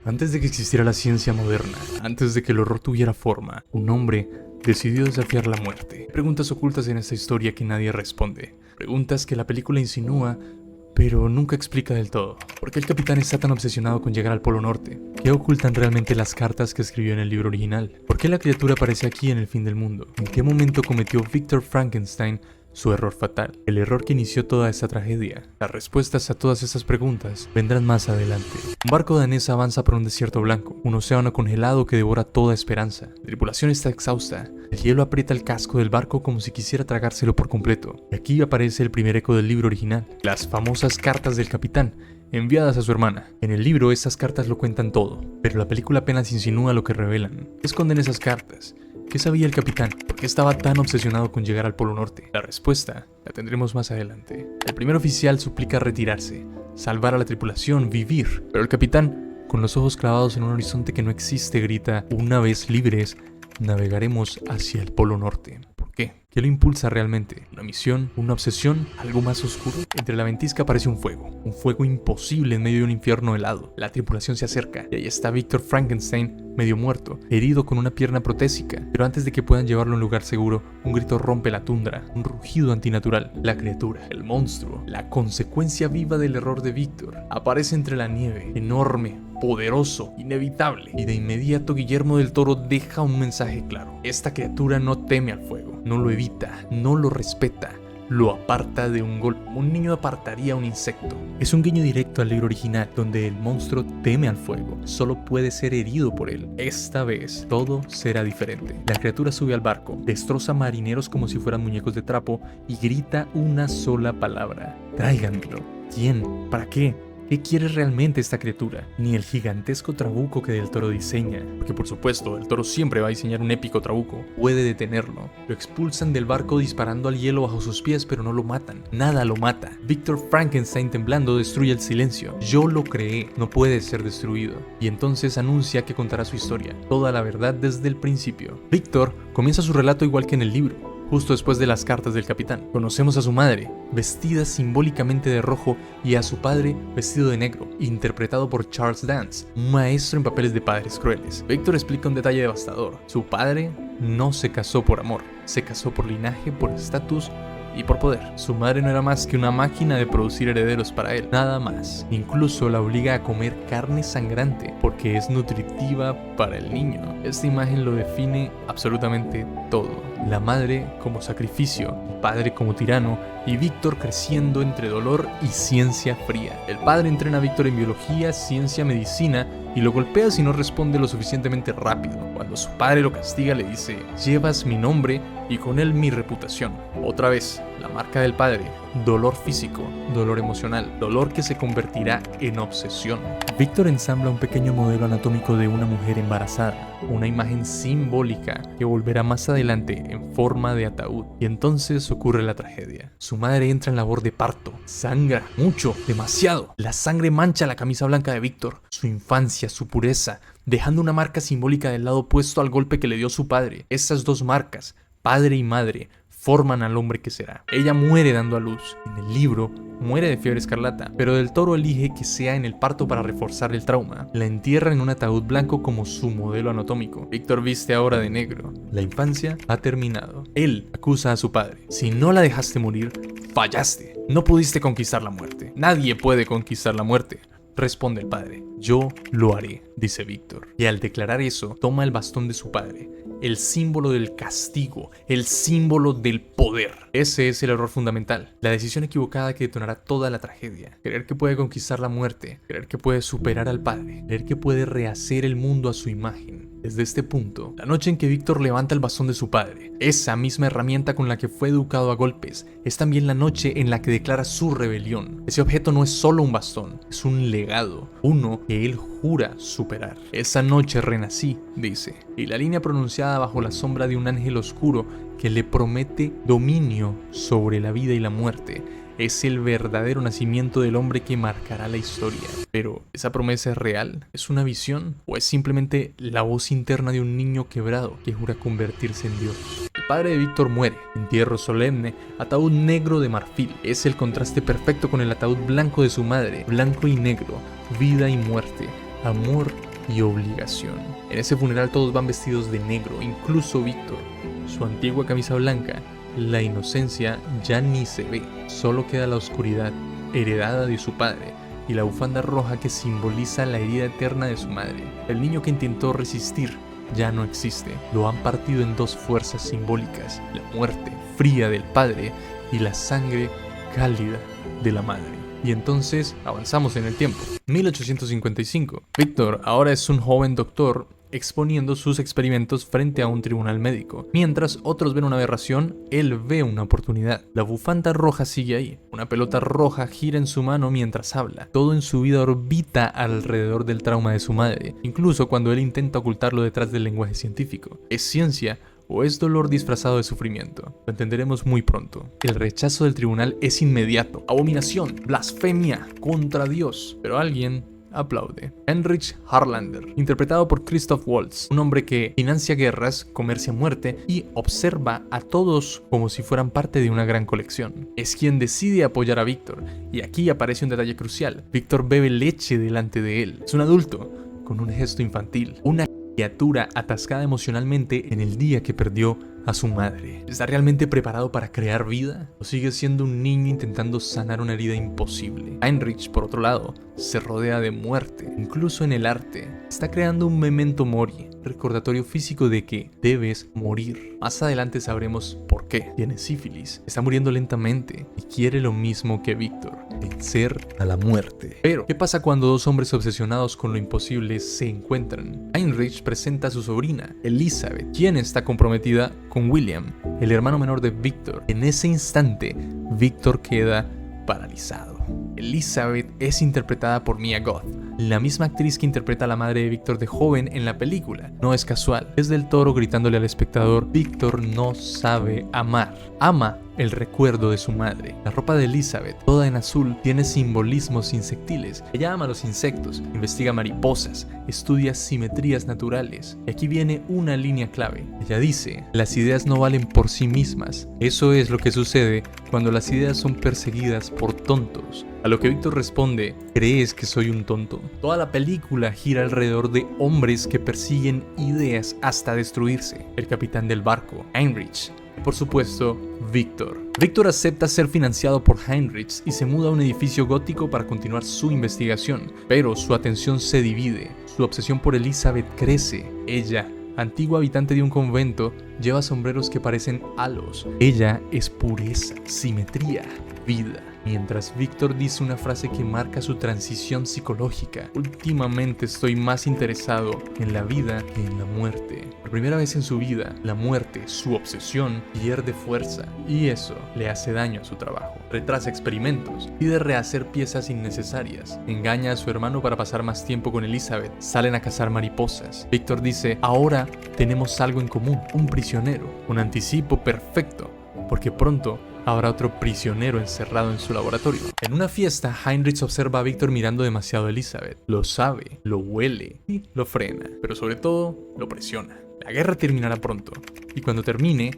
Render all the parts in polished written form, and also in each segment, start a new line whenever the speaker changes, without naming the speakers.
Antes de que existiera la ciencia moderna, antes de que el horror tuviera forma, un hombre decidió desafiar la muerte. Preguntas ocultas en esta historia que nadie responde. Preguntas que la película insinúa, pero nunca explica del todo. ¿Por qué el capitán está tan obsesionado con llegar al Polo Norte? ¿Qué ocultan realmente las cartas que escribió en el libro original? ¿Por qué la criatura aparece aquí en el fin del mundo? ¿En qué momento cometió Victor Frankenstein su error fatal? El error que inició toda esta tragedia. Las respuestas a todas estas preguntas vendrán más adelante. Un barco danés avanza por un desierto blanco, un océano congelado que devora toda esperanza. La tripulación está exhausta. El hielo aprieta el casco del barco como si quisiera tragárselo por completo. Y aquí aparece el primer eco del libro original, las famosas cartas del capitán, enviadas a su hermana. En el libro estas cartas lo cuentan todo, pero la película apenas insinúa lo que revelan. ¿Qué esconden esas cartas? ¿Qué sabía el capitán? ¿Por qué estaba tan obsesionado con llegar al Polo Norte? La respuesta la tendremos más adelante. El primer oficial suplica retirarse, salvar a la tripulación, vivir. Pero el capitán, con los ojos clavados en un horizonte que no existe, grita: una vez libres, navegaremos hacia el Polo Norte. ¿Por qué? ¿Qué lo impulsa realmente? ¿Una misión? ¿Una obsesión? ¿Algo más oscuro? Entre la ventisca aparece un fuego imposible en medio de un infierno helado. La tripulación se acerca y ahí está Victor Frankenstein, medio muerto, herido con una pierna protésica. Pero antes de que puedan llevarlo a un lugar seguro, un grito rompe la tundra, un rugido antinatural. La criatura, el monstruo, la consecuencia viva del error de Victor, aparece entre la nieve, enorme, poderoso, inevitable. Y de inmediato Guillermo del Toro deja un mensaje claro. Esta criatura no teme al fuego, no lo evita, no lo respeta, lo aparta de un golpe. Un niño apartaría a un insecto. Es un guiño directo al libro original, donde el monstruo teme al fuego, solo puede ser herido por él. Esta vez todo será diferente. La criatura sube al barco, destroza marineros como si fueran muñecos de trapo y grita una sola palabra: tráiganmelo. ¿Quién? ¿Para qué? ¿Qué quiere realmente esta criatura? Ni el gigantesco trabuco que Del Toro diseña, porque por supuesto Del Toro siempre va a diseñar un épico trabuco, puede detenerlo. Lo expulsan del barco disparando al hielo bajo sus pies, pero no lo matan. Nada lo mata. Victor Frankenstein temblando destruye el silencio. Yo lo creé, no puede ser destruido. Y entonces anuncia que contará su historia, toda la verdad desde el principio. Victor comienza su relato igual que en el libro. Justo después de las cartas del capitán, conocemos a su madre, vestida simbólicamente de rojo, y a su padre vestido de negro, interpretado por Charles Dance, un maestro en papeles de padres crueles. Victor explica un detalle devastador: su padre no se casó por amor, se casó por linaje, por estatus y por poder. Su madre no era más que una máquina de producir herederos para él, nada más. Incluso la obliga a comer carne sangrante porque es nutritiva para el niño. Esta imagen lo define absolutamente todo. La madre como sacrificio, el padre como tirano, y Víctor creciendo entre dolor y ciencia fría. El padre entrena a Víctor en biología, ciencia, medicina, y lo golpea si no responde lo suficientemente rápido. Cuando su padre lo castiga, le dice: llevas mi nombre y con él mi reputación. Otra vez, la marca del padre: dolor físico, dolor emocional, dolor que se convertirá en obsesión. Víctor ensambla un pequeño modelo anatómico de una mujer embarazada, una imagen simbólica que volverá más adelante en forma de ataúd. Y entonces ocurre la tragedia. Su madre entra en labor de parto, sangra mucho, demasiado. La sangre mancha la camisa blanca de Víctor, su infancia, su pureza, dejando una marca simbólica del lado opuesto al golpe que le dio su padre. Estas dos marcas, padre y madre, forman al hombre que será. Ella muere dando a luz. En el libro muere de fiebre escarlata, pero Del Toro elige que sea en el parto para reforzar el trauma. La entierra en un ataúd blanco como su modelo anatómico. Víctor viste ahora de negro. La infancia ha terminado. Él acusa a su padre: si no la dejaste morir, fallaste. No pudiste conquistar la muerte. Nadie puede conquistar la muerte. Responde el padre: yo lo haré, dice Víctor. Y al declarar eso, toma el bastón de su padre, el símbolo del castigo, el símbolo del poder. Ese es el error fundamental, la decisión equivocada que detonará toda la tragedia. Creer que puede conquistar la muerte, creer que puede superar al padre, creer que puede rehacer el mundo a su imagen. Desde este punto, la noche en que Víctor levanta el bastón de su padre, esa misma herramienta con la que fue educado a golpes, es también la noche en la que declara su rebelión. Ese objeto no es solo un bastón, es un legado, uno que él jura superar. Esa noche renací, dice, y la línea pronunciada bajo la sombra de un ángel oscuro que le promete dominio sobre la vida y la muerte es el verdadero nacimiento del hombre que marcará la historia. Pero, ¿esa promesa es real? ¿Es una visión? ¿O es simplemente la voz interna de un niño quebrado que jura convertirse en Dios? El padre de Víctor muere, entierro solemne, ataúd negro de marfil. Es el contraste perfecto con el ataúd blanco de su madre, blanco y negro, vida y muerte, amor y obligación. En ese funeral todos van vestidos de negro, incluso Víctor. Su antigua camisa blanca, la inocencia ya ni se ve, solo queda la oscuridad heredada de su padre y la bufanda roja que simboliza la herida eterna de su madre. El niño que intentó resistir ya no existe, lo han partido en dos fuerzas simbólicas, la muerte fría del padre y la sangre cálida de la madre. Y entonces avanzamos en el tiempo. 1855. Víctor ahora es un joven doctor exponiendo sus experimentos frente a un tribunal médico. Mientras otros ven una aberración, él ve una oportunidad. La bufanda roja sigue ahí. Una pelota roja gira en su mano mientras habla. Todo en su vida orbita alrededor del trauma de su madre, incluso cuando él intenta ocultarlo detrás del lenguaje científico. ¿Es ciencia o es dolor disfrazado de sufrimiento? Lo entenderemos muy pronto. El rechazo del tribunal es inmediato. Abominación, blasfemia contra Dios. Pero alguien aplaude. Heinrich Harlander, interpretado por Christoph Waltz, un hombre que financia guerras, comercia muerte y observa a todos como si fueran parte de una gran colección. Es quien decide apoyar a Víctor, y aquí aparece un detalle crucial. Víctor bebe leche delante de él. Es un adulto con un gesto infantil, una criatura atascada emocionalmente en el día que perdió a su madre. ¿Está realmente preparado para crear vida? ¿O sigue siendo un niño intentando sanar una herida imposible? Heinrich, por otro lado, se rodea de muerte, incluso en el arte. Está creando un memento mori, recordatorio físico de que debes morir. Más adelante sabremos por qué. Tiene sífilis, está muriendo lentamente y quiere lo mismo que Víctor, vencer a la muerte. Pero, ¿qué pasa cuando dos hombres obsesionados con lo imposible se encuentran? Heinrich presenta a su sobrina, Elizabeth, quien está comprometida con William, el hermano menor de Víctor. En ese instante, Víctor queda paralizado. Elizabeth es interpretada por Mia Goth, la misma actriz que interpreta a la madre de Víctor de joven en la película. No es casual, es Del Toro gritándole al espectador: Víctor no sabe amar. Ama el recuerdo de su madre. La ropa de Elizabeth, toda en azul, tiene simbolismos insectiles. Ella ama los insectos, investiga mariposas, estudia simetrías naturales. Y aquí viene una línea clave. Ella dice: las ideas no valen por sí mismas. Eso es lo que sucede cuando las ideas son perseguidas por tontos. A lo que Víctor responde: ¿crees que soy un tonto? Toda la película gira alrededor de hombres que persiguen ideas hasta destruirse. El capitán del barco, Heinrich. Por supuesto, Víctor. Víctor acepta ser financiado por Heinrich y se muda a un edificio gótico para continuar su investigación, pero su atención se divide. Su obsesión por Elizabeth crece. Ella, antigua habitante de un convento, lleva sombreros que parecen halos. Ella es pureza, simetría, vida. Mientras Víctor dice una frase que marca su transición psicológica: últimamente estoy más interesado en la vida que en la muerte. Por primera vez en su vida, la muerte, su obsesión, pierde fuerza y eso le hace daño a su trabajo. Retrasa experimentos, pide rehacer piezas innecesarias, engaña a su hermano para pasar más tiempo con Elizabeth, salen a cazar mariposas. Víctor dice: ahora tenemos algo en común, un prisionero, un anticipo perfecto, porque pronto habrá otro prisionero encerrado en su laboratorio. En una fiesta, Heinrich observa a Víctor mirando demasiado a Elizabeth. Lo sabe, lo huele y lo frena, pero sobre todo, lo presiona. La guerra terminará pronto, y cuando termine,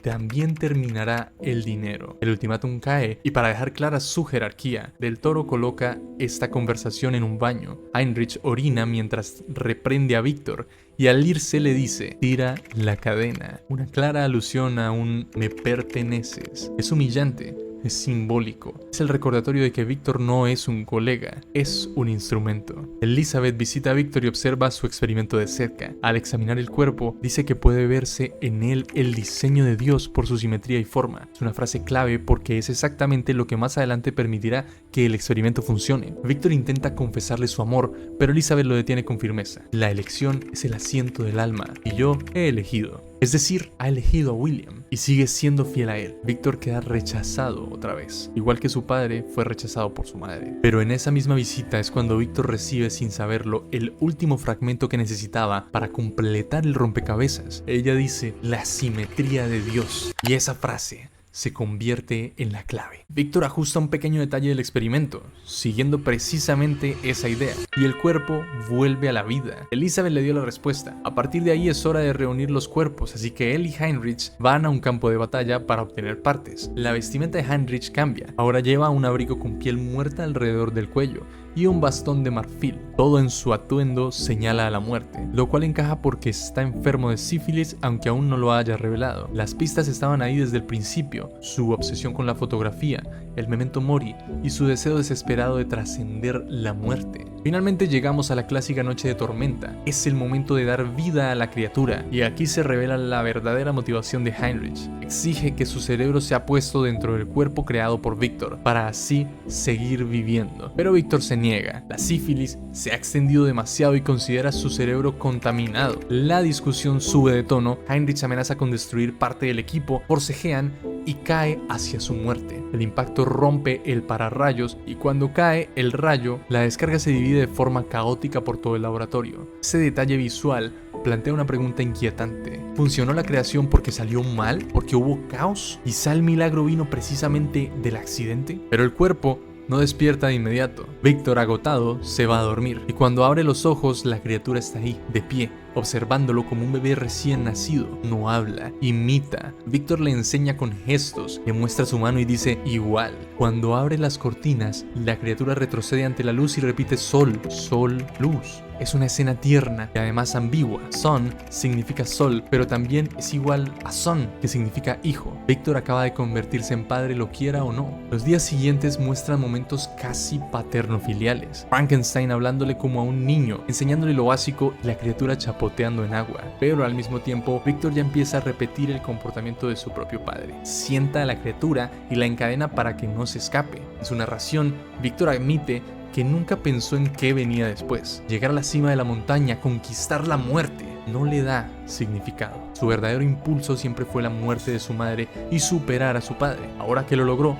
también terminará el dinero. El ultimátum cae, y para dejar clara su jerarquía, Del Toro coloca esta conversación en un baño. Heinrich orina mientras reprende a Víctor, y al irse le dice: tira la cadena. Una clara alusión a un "me perteneces". Es humillante, es simbólico. Es el recordatorio de que Víctor no es un colega, es un instrumento. Elizabeth visita a Víctor y observa su experimento de cerca. Al examinar el cuerpo, dice que puede verse en él el diseño de Dios por su simetría y forma. Es una frase clave porque es exactamente lo que más adelante permitirá que el experimento funcione. Víctor intenta confesarle su amor, pero Elizabeth lo detiene con firmeza. La elección es el asiento del alma, y yo he elegido. Es decir, ha elegido a William y sigue siendo fiel a él. Víctor queda rechazado otra vez, igual que su padre fue rechazado por su madre. Pero en esa misma visita es cuando Víctor recibe, sin saberlo, el último fragmento que necesitaba para completar el rompecabezas. Ella dice: la simetría de Dios. Y esa frase se convierte en la clave. Víctor ajusta un pequeño detalle del experimento, siguiendo precisamente esa idea, y el cuerpo vuelve a la vida. Elizabeth le dio la respuesta. A partir de ahí es hora de reunir los cuerpos, así que él y Heinrich van a un campo de batalla para obtener partes. La vestimenta de Heinrich cambia. Ahora lleva un abrigo con piel muerta alrededor del cuello, y un bastón de marfil. Todo en su atuendo señala a la muerte, lo cual encaja porque está enfermo de sífilis aunque aún no lo haya revelado. Las pistas estaban ahí desde el principio, su obsesión con la fotografía, el memento mori y su deseo desesperado de trascender la muerte. Finalmente llegamos a la clásica noche de tormenta. Es el momento de dar vida a la criatura y aquí se revela la verdadera motivación de Heinrich. Exige que su cerebro sea puesto dentro del cuerpo creado por Víctor para así seguir viviendo. Pero Víctor se niega. La sífilis se ha extendido demasiado y considera su cerebro contaminado. La discusión sube de tono. Heinrich amenaza con destruir parte del equipo, forcejean y cae hacia su muerte. El impacto rompe el pararrayos y cuando cae el rayo, la descarga se divide de forma caótica por todo el laboratorio. Ese detalle visual plantea una pregunta inquietante. ¿Funcionó la creación porque salió mal? ¿Porque hubo caos? ¿Quizá el milagro vino precisamente del accidente? Pero el cuerpo no despierta de inmediato. Víctor, agotado, se va a dormir y cuando abre los ojos la criatura está ahí, de pie, observándolo como un bebé recién nacido. No habla, imita. Víctor le enseña con gestos, le muestra su mano y dice igual. Cuando abre las cortinas, la criatura retrocede ante la luz y repite sol, sol, luz. Es una escena tierna y además ambigua. Son significa sol, pero también es igual a son, que significa hijo. Víctor acaba de convertirse en padre, lo quiera o no. Los días siguientes muestran momentos casi paternofiliales. Frankenstein hablándole como a un niño, enseñándole lo básico y la criatura chapoteando en agua. Pero al mismo tiempo, Víctor ya empieza a repetir el comportamiento de su propio padre. Sienta a la criatura y la encadena para que no se escape. En su narración, Víctor admite que nunca pensó en qué venía después. Llegar a la cima de la montaña, conquistar la muerte, no le da significado. Su verdadero impulso siempre fue la muerte de su madre y superar a su padre. Ahora que lo logró,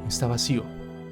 está vacío.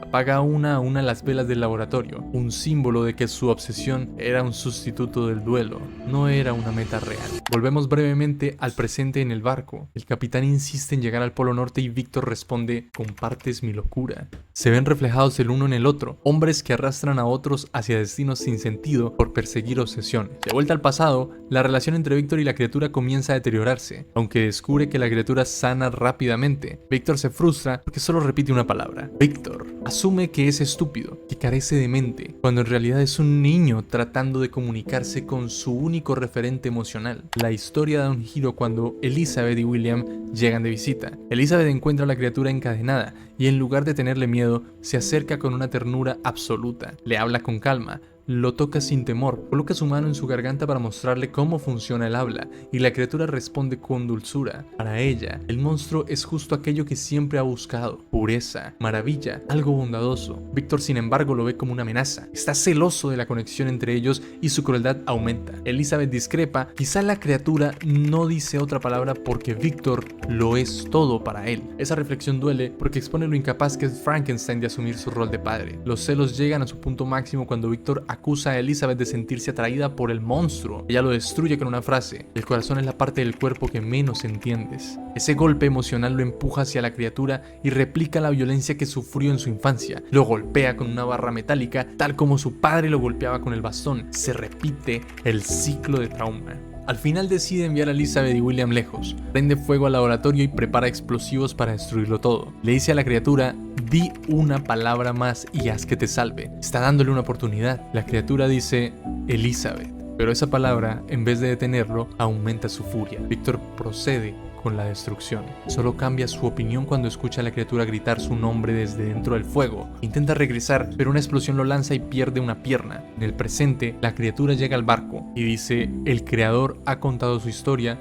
Apaga una a una las velas del laboratorio, un símbolo de que su obsesión era un sustituto del duelo, no era una meta real. Volvemos brevemente al presente en el barco. El capitán insiste en llegar al Polo Norte y Víctor responde: compartes mi locura. Se ven reflejados el uno en el otro, hombres que arrastran a otros hacia destinos sin sentido por perseguir obsesiones. De vuelta al pasado, la relación entre Víctor y la criatura comienza a deteriorarse, aunque descubre que la criatura sana rápidamente. Víctor se frustra porque solo repite una palabra: Víctor. Asume que es estúpido, que carece de mente, cuando en realidad es un niño tratando de comunicarse con su único referente emocional. La historia da un giro cuando Elizabeth y William llegan de visita. Elizabeth encuentra a la criatura encadenada y en lugar de tenerle miedo, se acerca con una ternura absoluta. Le habla con calma, lo toca sin temor, coloca su mano en su garganta para mostrarle cómo funciona el habla, y la criatura responde con dulzura. Para ella, el monstruo es justo aquello que siempre ha buscado: pureza, maravilla, algo bondadoso. Víctor, sin embargo, lo ve como una amenaza. Está celoso de la conexión entre ellos y su crueldad aumenta. Elizabeth discrepa: quizá la criatura no dice otra palabra porque Víctor lo es todo para él. Esa reflexión duele porque expone lo incapaz que es Frankenstein de asumir su rol de padre. Los celos llegan a su punto máximo cuando Víctor acusa a Elizabeth de sentirse atraída por el monstruo. Ella lo destruye con una frase: el corazón es la parte del cuerpo que menos entiendes. Ese golpe emocional lo empuja hacia la criatura y replica la violencia que sufrió en su infancia. Lo golpea con una barra metálica, tal como su padre lo golpeaba con el bastón. Se repite el ciclo de trauma. Al final decide enviar a Elizabeth y William lejos. Prende fuego al laboratorio y prepara explosivos para destruirlo todo. Le dice a la criatura: di una palabra más y haz que te salve. Está dándole una oportunidad. La criatura dice: Elizabeth. Pero esa palabra, en vez de detenerlo, aumenta su furia. Víctor procede con la destrucción. Solo cambia su opinión cuando escucha a la criatura gritar su nombre desde dentro del fuego. Intenta regresar, pero una explosión lo lanza y pierde una pierna. En el presente, la criatura llega al barco y dice: el creador ha contado su historia,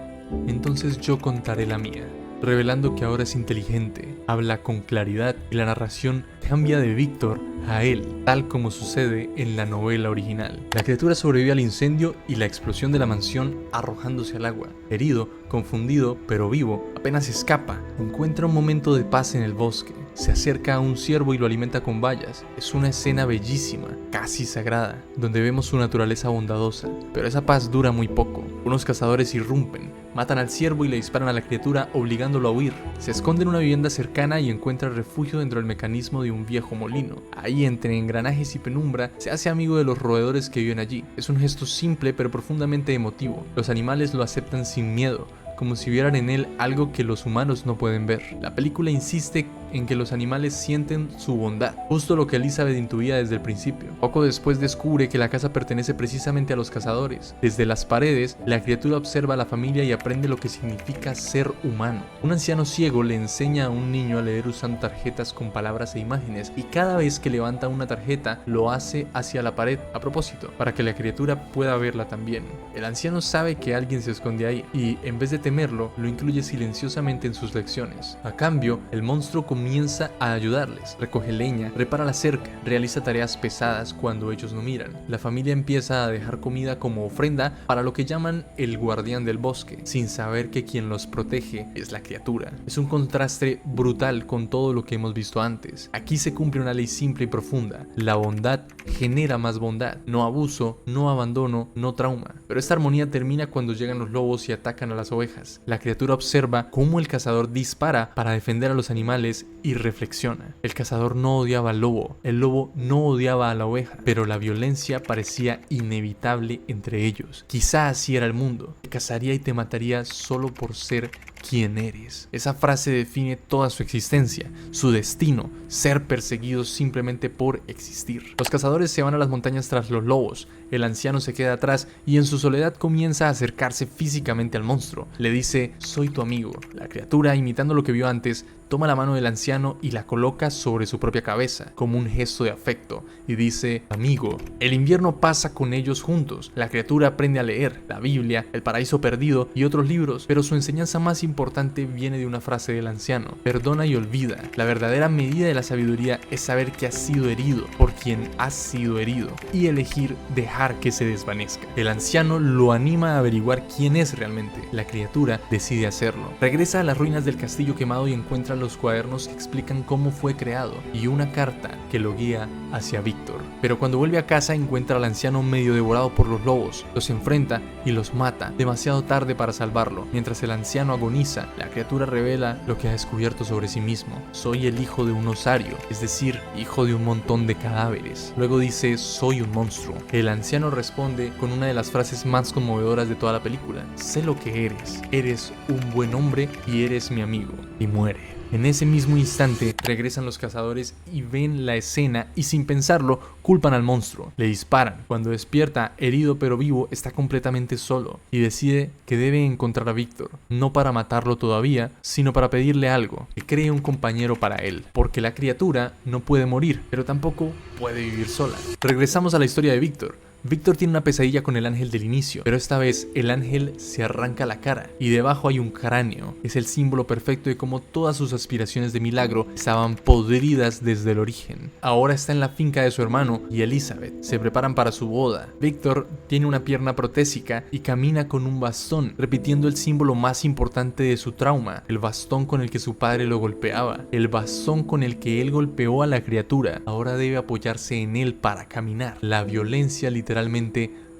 entonces yo contaré la mía. Revelando que ahora es inteligente, habla con claridad y la narración cambia de Víctor a él, tal como sucede en la novela original. La criatura sobrevive al incendio y la explosión de la mansión arrojándose al agua. Herido, confundido, pero vivo, apenas escapa. Encuentra un momento de paz en el bosque. Se acerca a un ciervo y lo alimenta con bayas. Es una escena bellísima, casi sagrada, donde vemos su naturaleza bondadosa. Pero esa paz dura muy poco. Unos cazadores irrumpen, matan al ciervo y le disparan a la criatura obligándolo a huir. Se esconde en una vivienda cercana y encuentra refugio dentro del mecanismo de un viejo molino. Ahí, entre engranajes y penumbra, se hace amigo de los roedores que viven allí. Es un gesto simple pero profundamente emotivo. Los animales lo aceptan sin miedo, como si vieran en él algo que los humanos no pueden ver. La película insiste en que los animales sienten su bondad, justo lo que Elizabeth intuía desde el principio. Poco después descubre que la casa pertenece precisamente a los cazadores. Desde las paredes, la criatura observa a la familia y aprende lo que significa ser humano. Un anciano ciego le enseña a un niño a leer usando tarjetas con palabras e imágenes, y cada vez que levanta una tarjeta lo hace hacia la pared a propósito, para que la criatura pueda verla también. El anciano sabe que alguien se esconde ahí y, en vez de temerlo, lo incluye silenciosamente en sus lecciones. A cambio, el monstruo comienza a ayudarles, recoge leña, repara la cerca, realiza tareas pesadas cuando ellos no miran. La familia empieza a dejar comida como ofrenda para lo que llaman el guardián del bosque, sin saber que quien los protege es la criatura. Es un contraste brutal con todo lo que hemos visto antes. Aquí se cumple una ley simple y profunda: la bondad genera más bondad, no abuso, no abandono, no trauma. Pero esta armonía termina cuando llegan los lobos y atacan a las ovejas. La criatura observa cómo el cazador dispara para defender a los animales y reflexiona. El cazador no odiaba al lobo, el lobo no odiaba a la oveja, pero la violencia parecía inevitable entre ellos. Quizá así era el mundo: te cazaría y te mataría solo por ser quien eres. Esa frase define toda su existencia, su destino: ser perseguidos simplemente por existir. Los cazadores se van a las montañas tras los lobos. El anciano se queda atrás y en su soledad comienza a acercarse físicamente al monstruo. Le dice: soy tu amigo. La criatura, imitando lo que vio antes, toma la mano del anciano y la coloca sobre su propia cabeza, como un gesto de afecto, y dice: amigo. El invierno pasa con ellos juntos. La criatura aprende a leer la Biblia, El Paraíso Perdido y otros libros, pero su enseñanza más importante viene de una frase del anciano: perdona y olvida. La verdadera medida de la sabiduría es saber que has sido herido por quien has sido herido y elegir dejar que se desvanezca. El anciano lo anima a averiguar quién es realmente. La criatura decide hacerlo. Regresa a las ruinas del castillo quemado y encuentra los cuadernos que explican cómo fue creado y una carta que lo guía hacia Víctor. Pero cuando vuelve a casa encuentra al anciano medio devorado por los lobos. Los enfrenta y los mata, demasiado tarde para salvarlo. Mientras el anciano agoniza, la criatura revela lo que ha descubierto sobre sí mismo: soy el hijo de un osario, es decir, hijo de un montón de cadáveres. Luego dice: soy un monstruo. El anciano responde con una de las frases más conmovedoras de toda la película: sé lo que eres un buen hombre y eres mi amigo. Y muere. En ese mismo instante regresan los cazadores y ven la escena y, sin pensarlo, culpan al monstruo. Le disparan. Cuando despierta, herido pero vivo, está completamente solo y decide que debe encontrar a Víctor, no para matarlo todavía, sino para pedirle algo: que cree un compañero para él, porque la criatura no puede morir, pero tampoco puede vivir sola. Regresamos a la historia de Víctor. Víctor tiene una pesadilla con el ángel del inicio, pero esta vez el ángel se arranca la cara y debajo hay un cráneo. Es el símbolo perfecto de cómo todas sus aspiraciones de milagro estaban podridas desde el origen. Ahora está en la finca de su hermano y Elizabeth. Se preparan para su boda. Víctor tiene una pierna protésica y camina con un bastón, repitiendo el símbolo más importante de su trauma: el bastón con el que su padre lo golpeaba, el bastón con el que él golpeó a la criatura. Ahora debe apoyarse en él para caminar. La violencia literalmente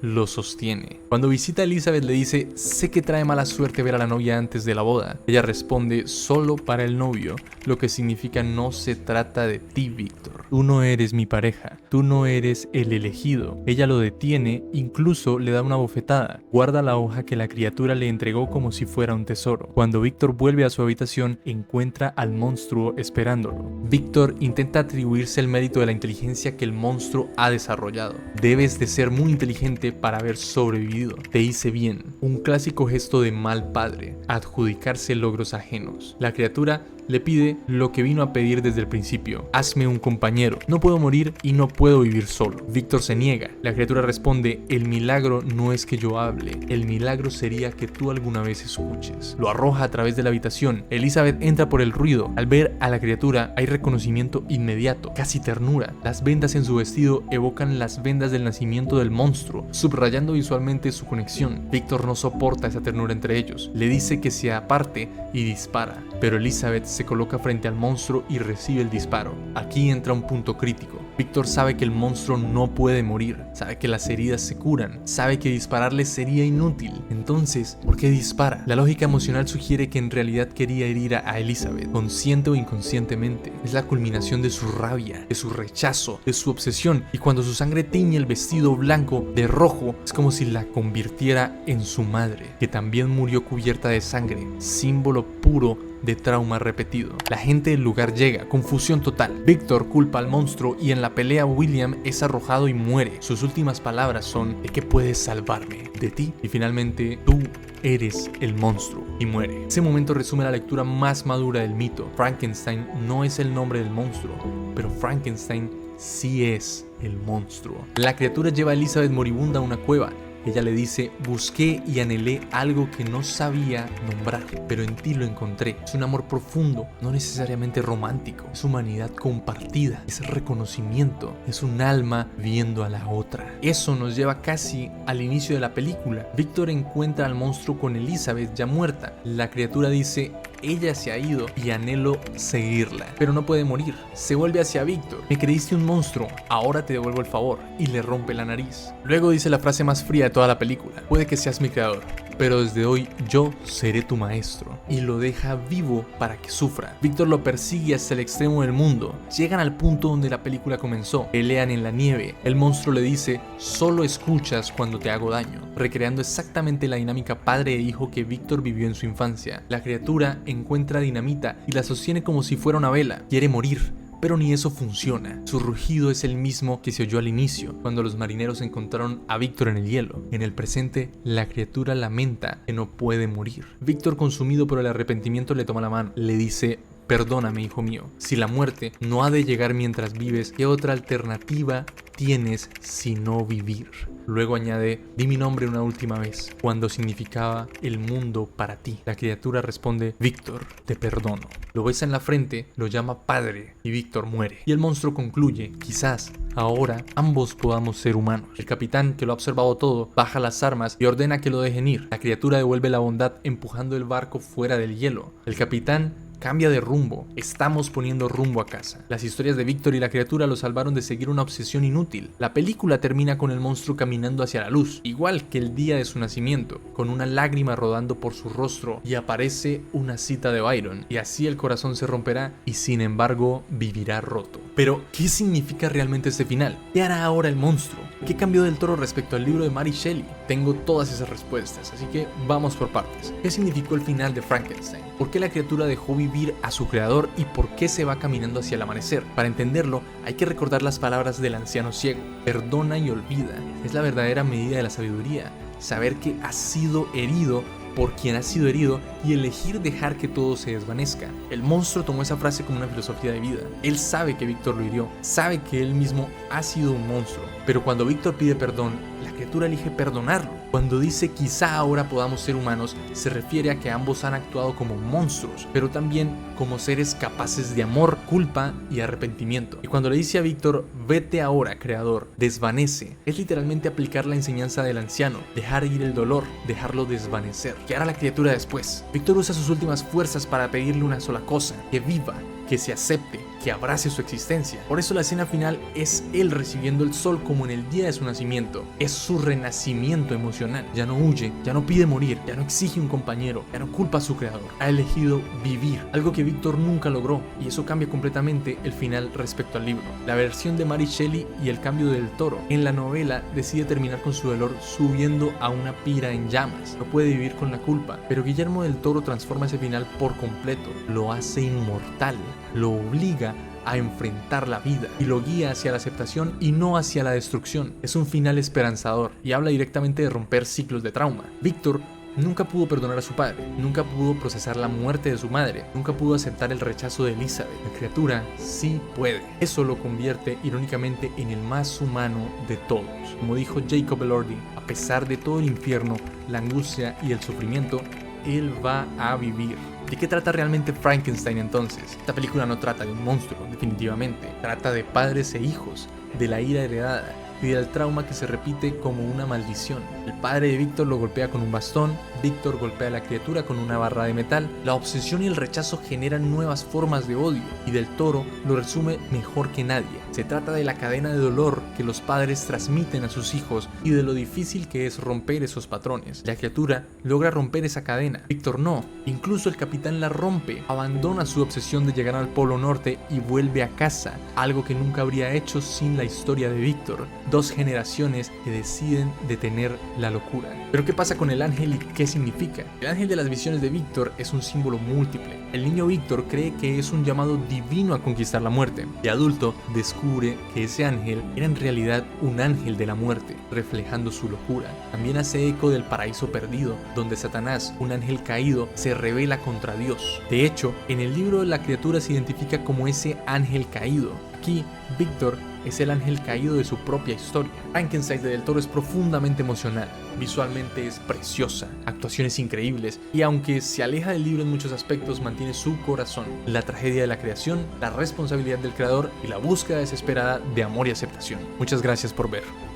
lo sostiene. Cuando visita a Elizabeth le dice: sé que trae mala suerte ver a la novia antes de la boda. Ella responde: solo para el novio, lo que significa: no se trata de ti, Víctor. Tú no eres mi pareja, tú no eres el elegido. Ella lo detiene, incluso le da una bofetada. Guarda la hoja que la criatura le entregó como si fuera un tesoro. Cuando Víctor vuelve a su habitación, encuentra al monstruo esperándolo. Víctor intenta atribuirse el mérito de la inteligencia que el monstruo ha desarrollado. Debes de ser muy inteligente para haber sobrevivido. Te hice bien. Un clásico gesto de mal padre: adjudicarse logros ajenos. La criatura le pide lo que vino a pedir desde el principio: hazme un compañero. No puedo morir y no puedo vivir solo. Víctor se niega. La criatura responde: el milagro no es que yo hable, el milagro sería que tú alguna vez escuches. Lo arroja a través de la habitación. Elizabeth entra por el ruido. Al ver a la criatura hay reconocimiento inmediato, casi ternura. Las vendas en su vestido evocan las vendas del nacimiento del monstruo, subrayando visualmente su conexión. Víctor no soporta esa ternura entre ellos. Le dice que se aparte y dispara, pero Elizabeth se coloca frente al monstruo y recibe el disparo. Aquí entra un punto crítico. Víctor sabe que el monstruo no puede morir, sabe que las heridas se curan, sabe que dispararle sería inútil. Entonces, ¿por qué dispara? La lógica emocional sugiere que en realidad quería herir a Elizabeth, consciente o inconscientemente. Es la culminación de su rabia, de su rechazo, de su obsesión, y cuando su sangre tiñe el vestido blanco de rojo, es como si la convirtiera en su madre, que también murió cubierta de sangre, símbolo puro de trauma repetido. La gente del lugar llega, confusión total. Víctor culpa al monstruo y en la pelea William es arrojado y muere. Sus últimas palabras son: ¿de qué puedes salvarme? ¿De ti? Y finalmente, tú eres el monstruo, y muere. Ese momento resume la lectura más madura del mito. Frankenstein no es el nombre del monstruo, pero Frankenstein sí es el monstruo. La criatura lleva a Elizabeth moribunda a una cueva. Ella le dice: busqué y anhelé algo que no sabía nombrar, pero en ti lo encontré. Es un amor profundo, no necesariamente romántico. Es humanidad compartida, es reconocimiento, es un alma viendo a la otra. Eso nos lleva casi al inicio de la película. Víctor encuentra al monstruo con Elizabeth ya muerta. La criatura dice: ella se ha ido y anhelo seguirla, pero no puede morir. Se vuelve hacia Víctor: me creíste un monstruo, ahora te devuelvo el favor, y le rompe la nariz. Luego dice la frase más fría de toda la película: puede que seas mi creador, pero desde hoy yo seré tu maestro. Y lo deja vivo para que sufra. Víctor lo persigue hasta el extremo del mundo. Llegan al punto donde la película comenzó. Pelean en la nieve. El monstruo le dice: solo escuchas cuando te hago daño, recreando exactamente la dinámica padre e hijo que Víctor vivió en su infancia. La criatura encuentra dinamita y la sostiene como si fuera una vela. Quiere morir, pero ni eso funciona. Su rugido es el mismo que se oyó al inicio, cuando los marineros encontraron a Víctor en el hielo. En el presente, la criatura lamenta que no puede morir. Víctor, consumido por el arrepentimiento, le toma la mano. Le dice: perdóname, hijo mío. Si la muerte no ha de llegar mientras vives, ¿qué otra alternativa tienes sino vivir? Luego añade: di mi nombre una última vez, cuando significaba el mundo para ti. La criatura responde: Víctor, te perdono. Lo besa en la frente, lo llama padre, y Víctor muere. Y el monstruo concluye: quizás ahora ambos podamos ser humanos. El capitán, que lo ha observado todo, baja las armas y ordena que lo dejen ir. La criatura devuelve la bondad empujando el barco fuera del hielo. El capitán cambia de rumbo. Estamos poniendo rumbo a casa. Las historias de Víctor y la criatura lo salvaron de seguir una obsesión inútil. La película termina con el monstruo caminando hacia la luz, igual que el día de su nacimiento, con una lágrima rodando por su rostro, y aparece una cita de Byron: y así el corazón se romperá y sin embargo vivirá roto. Pero, ¿qué significa realmente este final? ¿Qué hará ahora el monstruo? ¿Qué cambió del Toro respecto al libro de Mary Shelley? Tengo todas esas respuestas, así que vamos por partes. ¿Qué significó el final de Frankenstein? ¿Por qué la criatura dejó vivir a su creador y por qué se va caminando hacia el amanecer? Para entenderlo, hay que recordar las palabras del anciano ciego: perdona y olvida. Es la verdadera medida de la sabiduría, saber que has sido herido por quien ha sido herido y elegir dejar que todo se desvanezca. El monstruo tomó esa frase como una filosofía de vida. Él sabe que Víctor lo hirió, sabe que él mismo ha sido un monstruo, pero cuando Víctor pide perdón, la criatura elige perdonarlo. Cuando dice quizá ahora podamos ser humanos, se refiere a que ambos han actuado como monstruos, pero también como seres capaces de amor, culpa y arrepentimiento. Y cuando le dice a Víctor: vete ahora, creador, desvanece, es literalmente aplicar la enseñanza del anciano: dejar ir el dolor, dejarlo desvanecer. ¿Qué hará la criatura después? Víctor usa sus últimas fuerzas para pedirle una sola cosa: que viva, que se acepte, que abrace su existencia. Por eso la escena final es él recibiendo el sol como en el día de su nacimiento. Es su renacimiento emocional. Ya no huye, ya no pide morir, ya no exige un compañero, ya no culpa a su creador. Ha elegido vivir, algo que Víctor nunca logró, y eso cambia completamente el final respecto al libro. La versión de Mary Shelley y el cambio del Toro. En la novela decide terminar con su dolor subiendo a una pira en llamas. No puede vivir con la culpa, pero Guillermo del Toro transforma ese final por completo. Lo hace inmortal, lo obliga a enfrentar la vida y lo guía hacia la aceptación y no hacia la destrucción. Es un final esperanzador y habla directamente de romper ciclos de trauma. Víctor nunca pudo perdonar a su padre, nunca pudo procesar la muerte de su madre, nunca pudo aceptar el rechazo de Elizabeth. La criatura sí puede. Eso lo convierte irónicamente en el más humano de todos. Como dijo Jacob Elordi, a pesar de todo el infierno, la angustia y el sufrimiento, él va a vivir. ¿De qué trata realmente Frankenstein entonces? Esta película no trata de un monstruo, definitivamente. Trata de padres e hijos, de la ira heredada, y del trauma que se repite como una maldición. El padre de Víctor lo golpea con un bastón, Víctor golpea a la criatura con una barra de metal. La obsesión y el rechazo generan nuevas formas de odio, y Del Toro lo resume mejor que nadie. Se trata de la cadena de dolor que los padres transmiten a sus hijos y de lo difícil que es romper esos patrones. La criatura logra romper esa cadena, Víctor no. Incluso el capitán la rompe, abandona su obsesión de llegar al Polo Norte y vuelve a casa, algo que nunca habría hecho sin la historia de Víctor. 2 generaciones que deciden detener la locura. Pero ¿qué pasa con el ángel y qué significa? El ángel de las visiones de Víctor es un símbolo múltiple. El niño Víctor cree que es un llamado divino a conquistar la muerte. De adulto, descubre que ese ángel era en realidad un ángel de la muerte, reflejando su locura. También hace eco del paraíso perdido, donde Satanás, un ángel caído, se rebela contra Dios. De hecho, en el libro la criatura se identifica como ese ángel caído. Aquí, Víctor es el ángel caído de su propia historia. Frankenstein de Del Toro es profundamente emocional, visualmente es preciosa, actuaciones increíbles, y aunque se aleja del libro en muchos aspectos, mantiene su corazón, la tragedia de la creación, la responsabilidad del creador y la búsqueda desesperada de amor y aceptación. Muchas gracias por ver.